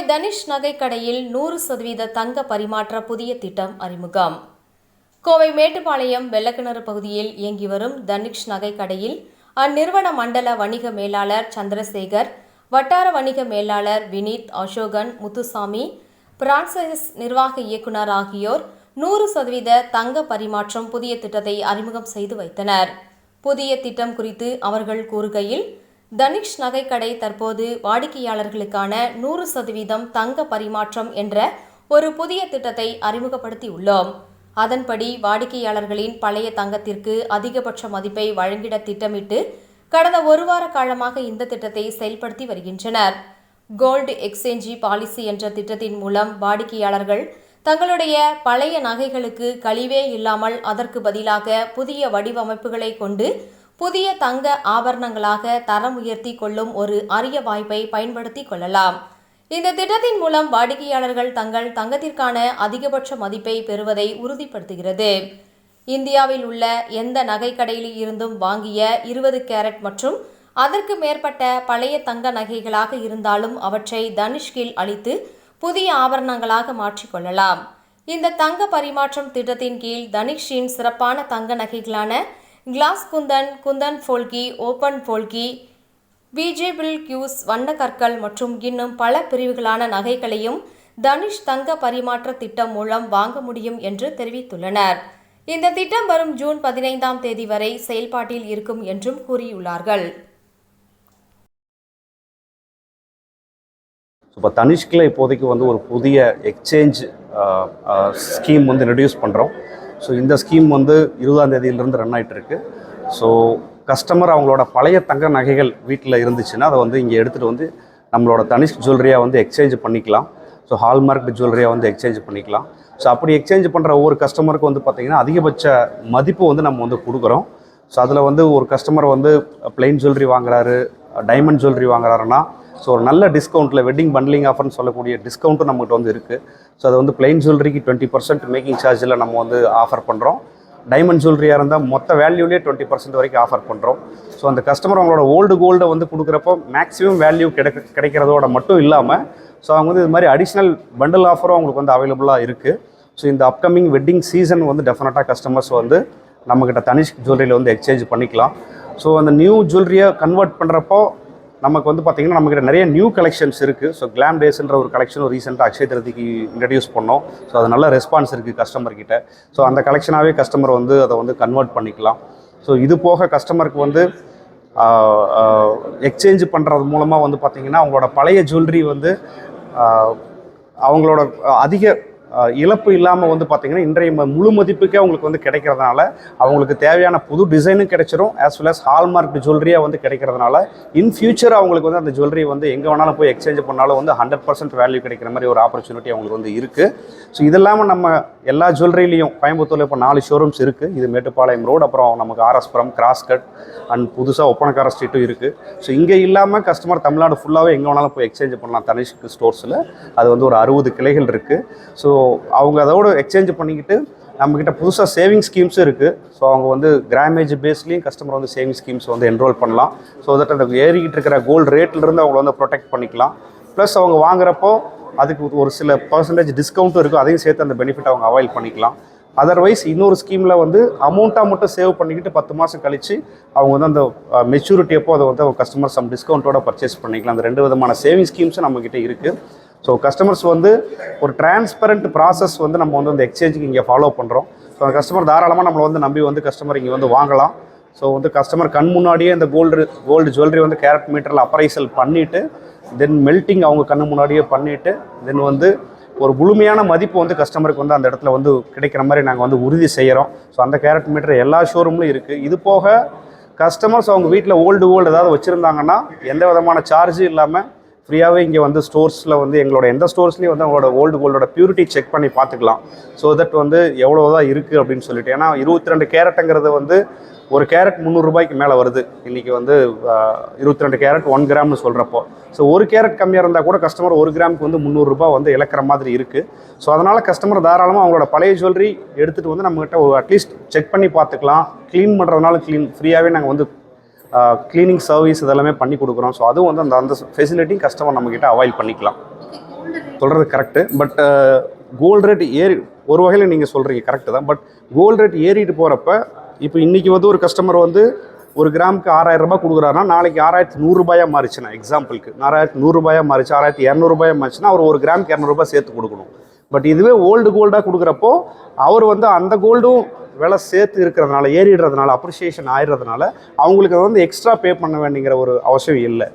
தனிஷ் நகைக்கடையில் 100% தங்க பரிமாற்ற புதிய திட்டம் அறிமுகம். கோவை மேட்டுப்பாளையம் வெள்ளக்கிணறு பகுதியில் இயங்கி வரும் தனிஷ் நகைக்கடையில் அந்நிறுவன மண்டல வணிக மேலாளர் சந்திரசேகர், வட்டார வணிக மேலாளர் வினீத், அசோகன், முத்துசாமி, பிரான்சைஸ் நிர்வாக இயக்குநர் ஆகியோர் 100% தங்க பரிமாற்றம் புதிய திட்டத்தை அறிமுகம் செய்து வைத்தனர். புதிய திட்டம் குறித்து அவர்கள் கூறுகையில், தனிஷ் நகைக்கடை தற்போது வாடிக்கையாளர்களுக்கான 100% தங்க பரிமாற்றம் என்ற ஒரு புதிய திட்டத்தை அறிமுகப்படுத்தியுள்ளோம். அதன்படி வாடிக்கையாளர்களின் பழைய தங்கத்திற்கு அதிகபட்ச மதிப்பை வழங்கிட திட்டமிட்டு கடந்த ஒரு வார காலமாக இந்த திட்டத்தை செயல்படுத்தி வருகின்றனர். கோல்டு எக்ஸ்சேஞ்ச் பாலிசி என்ற திட்டத்தின் மூலம் வாடிக்கையாளர்கள் தங்களுடைய பழைய நகைகளுக்கு கழிவே இல்லாமல் அதற்கு பதிலாக புதிய வடிவமைப்புகளை கொண்டு புதிய தங்க ஆபரணங்களாக தரம் உயர்த்தி கொள்ளும் ஒரு அரிய வாய்ப்பை பயன்படுத்தி கொள்ளலாம். இந்த திட்டத்தின் மூலம் வாடிக்கையாளர்கள் தங்கள் தங்கத்திற்கான அதிகபட்ச மதிப்பை பெறுவதை உறுதிப்படுத்துகிறது. இந்தியாவில் உள்ள எந்த நகைக்கடையில் இருந்தும் வாங்கிய 20 கேரட் மற்றும் அதற்கு மேற்பட்ட பழைய தங்க நகைகளாக இருந்தாலும் அவற்றை தனிஷ்கில் அளித்து புதிய ஆபரணங்களாக மாற்றிக்கொள்ளலாம். இந்த தங்க பரிமாற்றம் திட்டத்தின் கீழ் தனிஷின் சிறப்பான தங்க நகைகளான கிளாஸ் குந்தன், குந்தன் போல்கி, ஓபன் போல்கி, விஜிபிள் கியூஸ், வண்ண கற்கள் மற்றும் இன்னும் பல பிரிவுகளான நகைகளையும் தனிஷ் தங்க பரிமாற்ற திட்டம் மூலம் வாங்க முடியும் என்று தெரிவித்துள்ளனர். இந்த திட்டம் வரும் ஜூன் 15ஆம் தேதி வரை செயல்பாட்டில் இருக்கும் என்றும் கூறியுள்ளார்கள். இப்போ தனிஷ்கில் இப்போதைக்கு ஒரு புதிய எக்ஸ்சேஞ்ச் ஸ்கீம் இன்ட்ரடியூஸ் பண்ணுறோம். ஸோ இந்த ஸ்கீம் 20ஆம் தேதியிலிருந்து ரன் ஆகிட்டு இருக்கு. ஸோ கஸ்டமர் அவங்களோட பழைய தங்க நகைகள் வீட்டில் இருந்துச்சுன்னா அதை இங்கே எடுத்துகிட்டு நம்மளோட தனிஷ் ஜுவல்லரியாக எக்ஸ்சேஞ்ச் பண்ணிக்கலாம். ஸோ ஹால்மார்க் ஜுவல்லரியாக எக்ஸ்சேஞ்ச் பண்ணிக்கலாம். ஸோ அப்படி எக்ஸ்சேஞ்ச் பண்ணுற ஒவ்வொரு கஸ்டமருக்கு பார்த்திங்கன்னா அதிகபட்ச மதிப்பு நம்ம கொடுக்குறோம். ஸோ அதில் ஒரு கஸ்டமர் பிளெயின் ஜுவல்லரி வாங்குறாரு, டைமண்ட் ஜுவல்லரி வாங்குறாருன்னா ஸோ ஒரு நல்ல டிஸ்கவுண்ட்டில் வெட்டிங் பண்ட்லிங் ஆஃபர்னு சொல்லக்கூடிய டிஸ்கவுண்ட்டும் நம்மகிட்ட இருக்குது. ஸோ அது பிளெயின் ஜுவல்லரிக்கு 20% மேக்கிங் சார்ஜில் நம்ம ஆஃபர் பண்ணுறோம். டைமண்ட் ஜுவல்லரியாக இருந்தால் மொத்த வேல்யூலேயே 20% வரைக்கும் ஆஃபர் பண்ணுறோம். ஸோ அந்த கஸ்டமர் அவங்களோட ஓல்டு கோல்டை கொடுக்குறப்போ மேக்ஸிமம் வேல்யூ கிடைக்கிறதோட மட்டும் இல்லாமல் ஸோ அவங்க இது மாதிரி அடிஷ்னல் பண்டில் ஆஃபரும் அவங்களுக்கு அவைலபிளாக இருக்குது. ஸோ இந்த அப்கமிங் வெட்டிங் சீசன் டெஃபினட்டாக கஸ்டமர்ஸ் நம்மக்கிட்ட தனிஷ் ஜுவல்லரியில் எக்ஸ்சேஞ்ச் பண்ணிக்கலாம். ஸோ அந்த நியூ ஜுவல்லரியை கன்வெர்ட் பண்ணுறப்போ நமக்கு பார்த்திங்கன்னா நம்மக்கிட்ட நிறைய நியூ கலெக்ஷன்ஸ் இருக்குது. ஸோ கிளாம் டேஸ்ன்ற ஒரு கலெக்ஷன் ரீசெண்டாக அக்ஷய திருதிக்கு இன்ட்ரடியூஸ் பண்ணோம். ஸோ அது நல்ல ரெஸ்பான்ஸ் இருக்குது கஸ்டமர்கிட்ட. ஸோ அந்த கலெக்ஷனாகவே கஸ்டமர் அதை கன்வெர்ட் பண்ணிக்கலாம். ஸோ இது போக கஸ்டமருக்கு எக்ஸ்சேஞ்ச் பண்ணுறது மூலமாக பார்த்திங்கன்னா அவங்களோட பழைய ஜுவல்லரி அவங்களோட அதிக இழப்பு இல்லாமல் பார்த்திங்கன்னா இன்றைய முழு மதிப்புக்கே அவங்களுக்கு கிடைக்கிறதுனால அவங்களுக்கு தேவையான புது டிசைனும் கிடைச்சிரும். ஆஸ் வெல் அஸ் ஹால்மார்க் ஜுவல்லரியாக கிடைக்கிறதுனால இன் ஃபியூச்சர் அவங்களுக்கு அந்த ஜுவல்லரி எங்கே வேணாலும் போய் எக்ஸ்சேஞ்ச் பண்ணாலும் 100% வேல்யூ கிடைக்கிற மாதிரி ஒரு ஆப்பர்ச்சுனிட்டி அவங்களுக்கு இருக்குது. ஸோ இது இல்லாமல் நம்ம எல்லா ஜுவல்லரிலையும் கோயம்புத்தூரில் இப்போ 4 ஷோரூம்ஸ் இருக்குது. இது மேட்டுப்பாளையம் ரோடு, அப்புறம் நமக்கு ஆர்எஸ்புரம், கிராஸ்கட் அண்ட் புதுசாக ஒப்பனக்கார ஸ்ட்ரீட்டும் இருக்குது. ஸோ இங்கே இல்லாமல் கஸ்டமர் தமிழ்நாடு ஃபுல்லாகவே எங்கே வேணாலும் போய் எக்ஸ்சேஞ்ச் பண்ணலாம். தனிஷ்க் ஸ்டோர்ஸில் அது ஒரு 60 கிளைகள் இருக்குது. ஸோ அவங்க அதோடு எக்ஸ்சேஞ்ச் பண்ணிக்கிட்டு நம்மக்கிட்ட புதுசாக சேவிங் ஸ்கீம்ஸும் இருக்குது. ஸோ அவங்க கிராமேஜ் பேஸ்லேயும் கஸ்டமர் சேவிங் ஸ்கீம்ஸ் என்ரோல் பண்ணலாம். ஸோ தட் அந்த ஏறிக்கிட்டு இருக்கிற கோல்டு ரேட்லேருந்து அவங்கள ப்ரொடெக்ட் பண்ணிக்கலாம். ப்ளஸ் அவங்க வாங்குறப்போ அதுக்கு ஒரு சில பர்சன்டேஜ் டிஸ்கவுண்ட்டும் இருக்குது. அதையும் சேர்த்து அந்த பெனிஃபிட் அவங்க அவைல் பண்ணிக்கலாம். அதர்வைஸ் இன்னொரு ஸ்கீமில் அமௌண்ட்டாக மட்டும் சேவ் பண்ணிக்கிட்டு 10 மாதம் கழித்து அவங்க அந்த மெச்சூரிட்டி அப்போ அதை கஸ்டமர் சம் டிஸ்கவுண்ட்டோட பர்ச்சேஸ் பண்ணிக்கலாம். அந்த 2 விதமான சேவிங் ஸ்கீம்ஸும் நம்மக்கிட்ட இருக்குது. ஸோ கஸ்டமர்ஸ் ஒரு டிரான்ஸ்பரண்ட் ப்ராசஸ் நம்ம அந்த எக்ஸ்சேஞ்சுக்கு இங்கே ஃபாலோ பண்ணுறோம். ஸோ அந்த கஸ்டமர் தாராளமாக நம்மளை நம்பி கஸ்டமர் இங்கே வாங்கலாம். ஸோ கஸ்டமர் கண் முன்னாடியே இந்த கோல்டு ஜுவல்லரி கேரட் மீட்டரில் அப்ரைசல் பண்ணிவிட்டு தென் மெல்ட்டிங் அவங்க கண்ணு முன்னாடியே பண்ணிவிட்டு தென் ஒரு முழுமையான மதிப்பு கஸ்டமருக்கு அந்த இடத்துல கிடைக்கிற மாதிரி நாங்கள் உறுதி செய்கிறோம். ஸோ அந்த கேரட் மீட்டர் எல்லா ஷோரூம்லையும் இருக்குது. இது போக கஸ்டமர்ஸ் அவங்க வீட்டில் ஓல்டு ஏதாவது வச்சுருந்தாங்கன்னா எந்த விதமான சார்ஜும் இல்லாமல் ஃப்ரீயாகவே இங்கே ஸ்டோர்ஸில் எங்களோட எந்த ஸ்டோர்ஸ்லேயும் அவங்களோட ஓல்டு கோல்டோட பியூரிட்டி செக் பண்ணி பார்த்துக்கலாம். ஸோ தட் எவ்வளோ தான் இருக்குது அப்படின்னு சொல்லிட்டு. ஏன்னா 22 கேரட்டுங்கிறது ஒரு கேரட் 300 ரூபாய்க்கு மேலே வருது. இன்றைக்கி 22 கேரட் 1 கிராம்னு சொல்கிறப்போ ஸோ ஒரு கேரட் கம்மியாக இருந்தால் கூட கஸ்டமர் 1 கிராமுக்கு 300 ரூபாய் இழக்கிற மாதிரி இருக்குது. ஸோ அதனால் கஸ்டமர் தாராளமாக அவங்களோட பழைய ஜுவல்லரி எடுத்துகிட்டு நம்மகிட்ட அட்லீஸ்ட் செக் பண்ணி பார்த்துக்கலாம். க்ளீன் பண்ணுறதுனால ஃப்ரீயாகவே நாங்கள் கிளீனிங் சர்வீஸ் இதெல்லாமே பண்ணி கொடுக்குறோம். ஸோ அதுவும் அந்த ஃபெசிலிட்டி கஸ்டமர் நம்மக்கிட்ட அவைல் பண்ணிக்கலாம். சொல்கிறது கரெக்டு. பட் கோல்டு ரேட் ஏறி ஒரு வகையில் நீங்கள் சொல்கிறீங்க கரெக்டு தான். பட் கோல்டு ரேட் ஏறிட்டு போகிறப்ப இப்போ இன்றைக்கி வந்து ஒரு கஸ்டமர் வந்து ஒரு கிராமுக்கு 6000 ரூபாய் கொடுக்குறாருன்னா நாளைக்கு 6100 மாறிச்சுன்னா, எக்ஸாம்பிளுக்கு 6100 மாறிச்சு, 6200 மாறிச்சுன்னா அவர் ஒரு கிராமுக்கு 200 சேர்த்து கொடுக்கணும். பட் இதுவே ஓல்டு கோல்டாக கொடுக்குறப்போ அவர் வந்து அந்த கோல்டும் விலை சேர்த்து இருக்கிறதுனால, ஏறிடுறதுனால, அப்ரிசியேஷன் ஆயிடுறதுனால அவங்களுக்கு வந்து எக்ஸ்ட்ரா பே பண்ண வேண்டிங்கிற ஒரு அவசியம் இல்லை.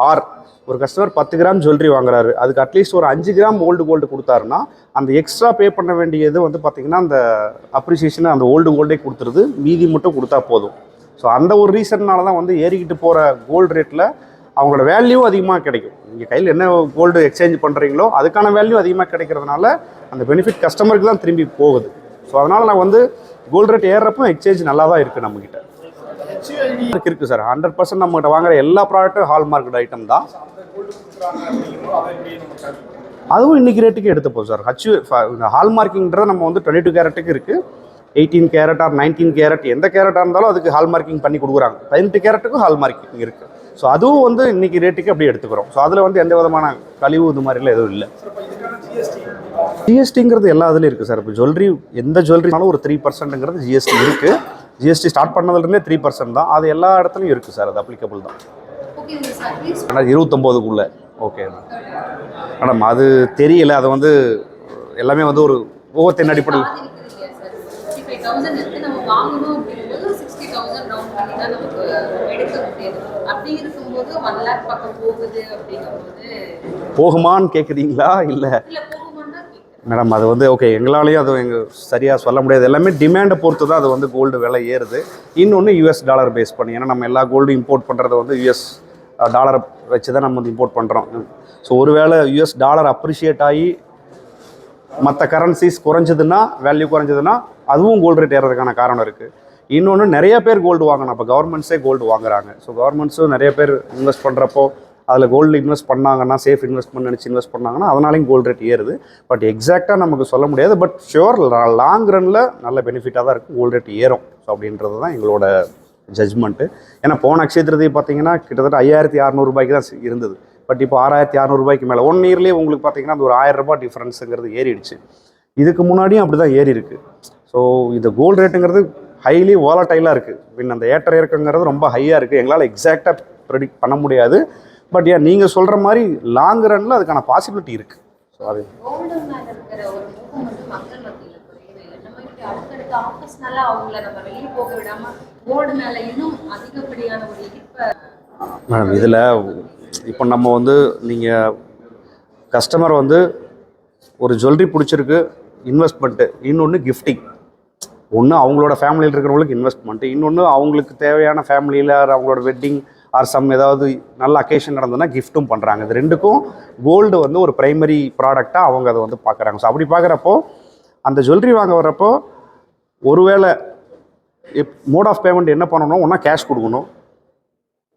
ஆர் ஒரு கஸ்டமர் 10 கிராம் ஜுவல்லரி வாங்குறாரு, அதுக்கு அட்லீஸ்ட் ஒரு 5 கிராம் கோல்டு கொடுத்தாருன்னா அந்த எக்ஸ்ட்ரா பே பண்ண வேண்டியது வந்து பார்த்திங்கன்னா அந்த அப்ரிசியேஷனை அந்த ஓல்டு கோல்டே கொடுத்துருது, மீதி மட்டும் கொடுத்தா போதும். ஸோ அந்த ஒரு ரீசன்னால தான் வந்து ஏறிக்கிட்டு போகிற கோல்டு ரேட்டில் அவங்களோட வேல்யூ அதிகமாக கிடைக்கும். நீங்கள் கையில் என்ன கோல்டு எக்ஸ்சேஞ்ச் பண்ணுறீங்களோ அதுக்கான வேல்யூ அதிகமாக கிடைக்கிறதுனால அந்த பெனிஃபிட் கஸ்டமருக்கு தான் திரும்பி போகுது. ஸோ அதனால் நான் வந்து கோல்டு ரேட் ஏறுறப்போ எக்ஸ்சேஞ்ச் நல்லா தான் இருக்குது நம்மக்கிட்ட. இருக்குது சார், 100% நம்மகிட்ட வாங்குற எல்லா ப்ராடக்ட்டும் ஹால்மார்க்கெட் ஐட்டம் தான். அதுவும் இன்றைக்கி ரேட்டுக்கு எடுத்துப்போம் சார். ஹால்மார்க்கிங்கிறது நம்ம வந்து 22 கேரட்டுக்கு இருக்குது, 18 கேரட் ஆர் 19 கேரட், எந்த கேரட்டாக இருந்தாலும் அதுக்கு ஹால்மார்க்கிங் பண்ணி கொடுக்குறாங்க. 18 கேரட்டுக்கும் ஹால்மார்க்கிங் இருக்குது. ஸோ அதுவும் வந்து இன்றைக்கி ரேட்டுக்கு அப்படியே எடுத்துக்கிறோம். ஸோ அதில் வந்து எந்த விதமான கழிவு இது மாதிரிலாம் எதுவும் இல்லை. ஜிஎஸ்டிங்கிறது எல்லா இதுலையும் இருக்குது சார். இப்போ ஜுவல்லரி, எந்த ஜுவல்லரினாலும் ஒரு 3%ங்கிறது ஜிஎஸ்டி இருக்குது. ஜிஎஸ்டி ஸ்டார்ட் பண்ணதுலேருந்தே 3% தான். அது எல்லா இடத்துலையும் இருக்குது சார், அது அப்ளிகபிள் தான். ஆனால் 29க்குள்ளே ஓகே மேடம், அது தெரியல. அது வந்து எல்லாமே வந்து ஒரு ஒவ்வொருத்தின் அடிப்படையில் போகுமான்னு கேட்குறீங்களா? இல்லை மேடம், அது வந்து ஓகே, எங்களாலேயும் அது எங்கள் சரியாக சொல்ல முடியாது. எல்லாமே டிமாண்டை பொறுத்து தான் அது வந்து கோல்டு விலை ஏறுது. இன்னொன்று US டாலர் பேஸ் பண்ணி, ஏன்னா நம்ம எல்லா கோல்டும் இம்போர்ட் பண்ணுறது வந்து US டாலரை வச்சு தான் நம்ம வந்து இம்போர்ட் பண்ணுறோம். ஸோ ஒருவேளை US டாலர் அப்ரிஷியேட் ஆகி மற்ற கரன்சிஸ் குறைஞ்சதுன்னா, வேல்யூ குறைஞ்சதுன்னா அதுவும் கோல்டு ரேட் ஏறதுக்கான காரணம் இருக்குது. இன்னொன்று நிறைய பேர் கோல்டு வாங்கணும். அப்போ கவர்மெண்ட்ஸே கோல்டு வாங்குறாங்க. ஸோ கவர்மெண்ட்ஸும் நிறைய பேர் இன்வெஸ்ட் பண்ணுறப்போ அதில் கோல்டு இன்வெஸ்ட் பண்ணாங்கன்னா, சேஃப் இன்வெஸ்ட்மெண்ட் நினச்சி இன்வெஸ்ட் பண்ணாங்கன்னா அதனாலையும் கோல்டு ரேட் ஏறுது. பட் எக்ஸாக்டாக நமக்கு சொல்ல முடியாது. பட் ஷுர் லாங் ரனில் நல்ல பெனிஃபிட்டாக தான் இருக்கும், கோல்டு ரேட் ஏறும். ஸோ அப்படின்றது தான் எங்களோட ஜட்ஜ்மெண்ட்டு. ஏன்னா போன அக்ஷய திருதி பார்த்தீங்கன்னா கிட்டத்தட்ட 5600 தான் இருந்தது. பட் இப்போ 6600 மேலே 1 இயர்லேயே உங்களுக்கு பார்த்தீங்கன்னா அது ஒரு 1000 ரூபாய் டிஃப்ரென்ஸுங்கிறது ஏறிடுச்சு. இதுக்கு முன்னாடியும் அப்படி தான் ஏறி இருக்குது. ஸோ இந்த கோல்டு ரேட்டுங்கிறது ஹைலி வாலட்டைலாக இருக்குது. பின் அந்த ஏற்ற இறக்கங்கிறது ரொம்ப ஹையாக இருக்குது. எங்களால் எக்ஸாக்டாக ப்ரெடிக்ட் பண்ண முடியாது. பட் ஏன் நீங்கள் சொல்கிற மாதிரி லாங் ரனில் அதுக்கான பாசிபிலிட்டி இருக்குது. ஸோ அது மேடம், இதில் இப்போ நம்ம வந்து நீங்கள் கஸ்டமர் வந்து ஒரு ஜுவல்லரி பிடிச்சிருக்கு, இன்வெஸ்ட்மெண்ட்டு, இன்னொன்று கிஃப்டிங். ஒன்று அவங்களோட ஃபேமிலியில் இருக்கிறவங்களுக்கு இன்வெஸ்ட்மெண்ட்டு, இன்னொன்று அவங்களுக்கு தேவையான ஃபேமிலியில் அவங்களோட வெட்டிங் ஆர் சம் ஏதாவது நல்ல அக்கேஷன் நடந்ததுன்னா கிஃப்ட்டும் பண்ணுறாங்க. இது ரெண்டுக்கும் கோல்டு வந்து ஒரு ப்ரைமரி ப்ராடக்டாக அவங்க அதை வந்து பார்க்குறாங்க. ஸோ அப்படி பார்க்குறப்போ அந்த ஜுவல்லரி வாங்க வர்றப்போ ஒருவேளை மோட் ஆஃப் பேமெண்ட் என்ன பண்ணணும், ஒன்றா கேஷ் கொடுக்கணும்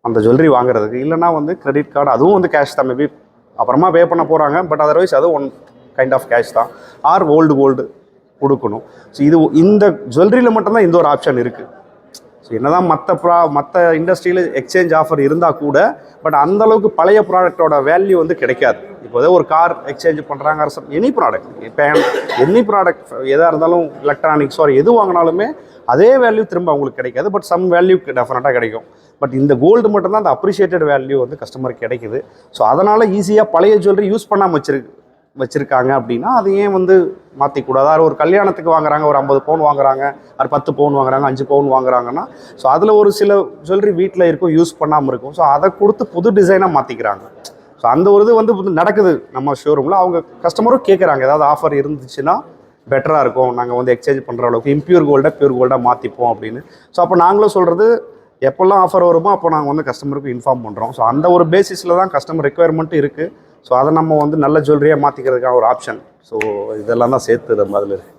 அந்த ஜுவல்லரி வாங்குறதுக்கு, இல்லைனா வந்து கிரெடிட் கார்டு, அதுவும் வந்து கேஷ் தான். மேபி அப்புறமா பே பண்ண போகிறாங்க, பட் அதர்வைஸ் அது ஒன் கைண்ட் ஆஃப் கேஷ் தான். ஆர் கோல்டு கொடுக்கணும். ஸோ இது இந்த ஜுவல்லரியில் மட்டும்தான் இந்த ஒரு ஆப்ஷன் இருக்குது. ஸோ என்னதான் மற்ற இண்டஸ்ட்ரியில் எக்ஸ்சேஞ்ச் ஆஃபர் இருந்தால் கூட, பட் அந்தளவுக்கு பழைய ப்ராடக்டோட வேல்யூ வந்து கிடைக்காது. இப்போ ஒரு கார் எக்ஸ்சேஞ்ச் பண்ணுறாங்க, எனி ப்ராடக்ட், இப்போ எனி ப்ராடக்ட் எதாக இருந்தாலும் எலக்ட்ரானிக்ஸ் ஆர் எது வாங்கினாலுமே அதே வேல்யூ திரும்ப அவங்களுக்கு கிடைக்காது. பட் சம் வேல்யூ டெஃபினட்டாக கிடைக்கும். பட் இந்த கோல்டு மட்டும்தான் அந்த அப்ரிஷியேட்டட் வேல்யூ வந்து கஸ்டமருக்கு கிடைக்குது. ஸோ அதனால் ஈஸியாக பழைய ஜுவல்லரி யூஸ் பண்ணாமல் வச்சுருக்காங்க அப்படின்னா அது ஏன் வந்து மாற்றிக்கூடாது? ஒரு கல்யாணத்துக்கு வாங்குறாங்க, ஒரு 50 பவுன் வாங்குறாங்க, ஒரு 10 பவுன் வாங்குறாங்க, 5 பவுன் வாங்குறாங்கன்னா, ஸோ அதில் ஒரு சில ஜுவல்லரி வீட்டில் இருக்கும், யூஸ் பண்ணாமல் இருக்கும். ஸோ அதை கொடுத்து புது டிசைனாக மாற்றிக்கிறாங்க. ஸோ அந்த ஒரு இது வந்து நடக்குது நம்ம ஷோரூமில். அவங்க கஸ்டமரும் கேட்குறாங்க, ஏதாவது ஆஃபர் இருந்துச்சுன்னா பெட்டராக இருக்கும், நாங்கள் வந்து எக்ஸ்சேஞ்ச் பண்ணுற அளவுக்கு இம்பியூர் கோல்டாக மாற்றிப்போம் அப்படின்னு. ஸோ அப்போ நாங்களும் சொல்கிறது, எப்போல்லாம் ஆஃபர் வருமோ அப்போ நாங்கள் வந்து கஸ்டமருக்கு இன்ஃபார்ம் பண்ணுறோம். ஸோ அந்த ஒரு பேசிஸில் தான் கஸ்டமர் ரெக்குயர்மெண்ட்டும் இருக்குது. ஸோ அதை நம்ம வந்து நல்ல ஜுவல்லரியாக மாற்றிக்கிறதுக்கான ஒரு ஆப்ஷன். ஸோ இதெல்லாம் தான் சேர்த்து நம்ம அதில் இருக்குது.